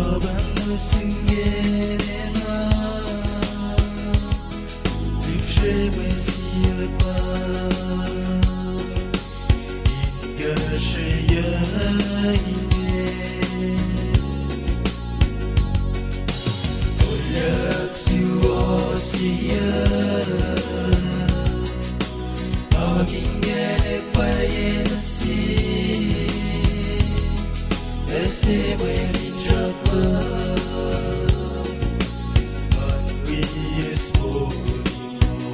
Babamı süngerena Düşeme siyapa İngaşaya ine Olak siwasiya Aging gerek payenasi Ese werin japa Manwi esponimo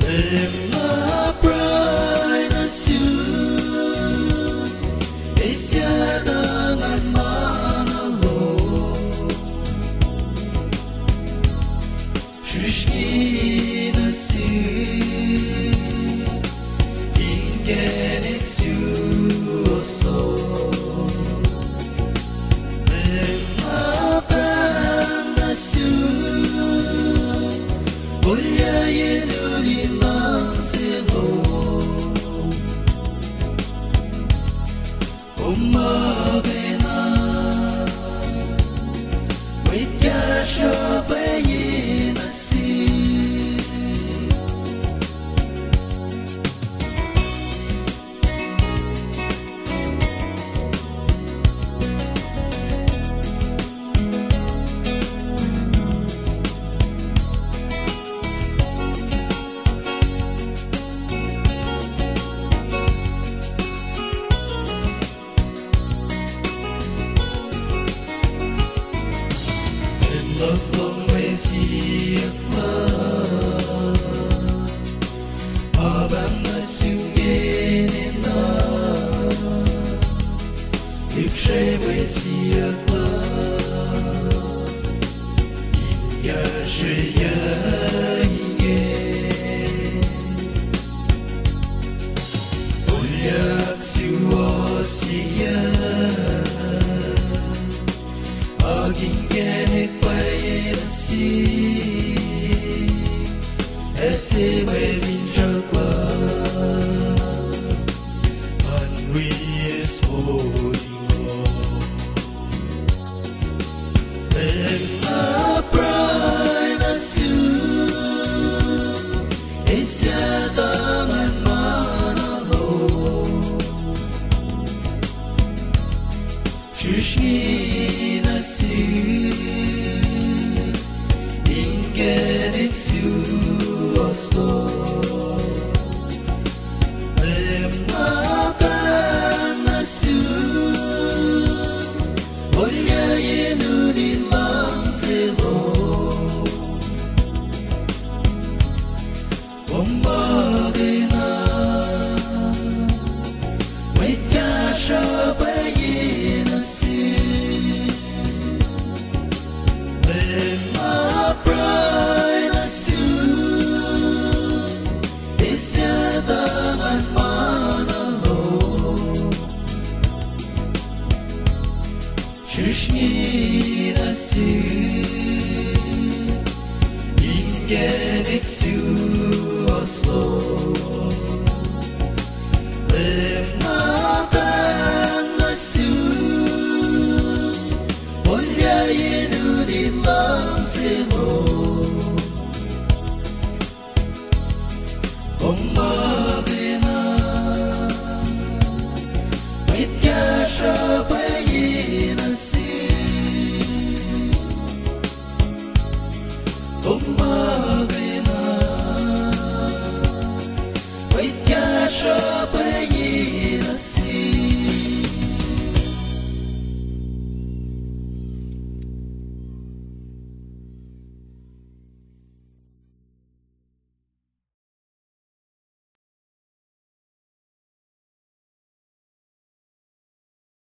Emma pray na siya Esya dangan manalo Shishki na siya Ingenek siya Love siapa Abang nasungena Ipshebe siapa Inga shaya inge Ulyak siwasiya Aging genek payenasi Ese werin japa Manwi esponimo Emma pray na siya Esya dangan manalo Shishki na siya Ingenek siya Oslo Emma na siya Olya yenunin lang silo Umbagay na Wait ka siya payin na siya Emma pray na siya Esya dangan manalo Shishki na siya Ingenek siya Oslo Emma na siya Olya yenunin lang silo Umbagay na Wait ka siya payin na siya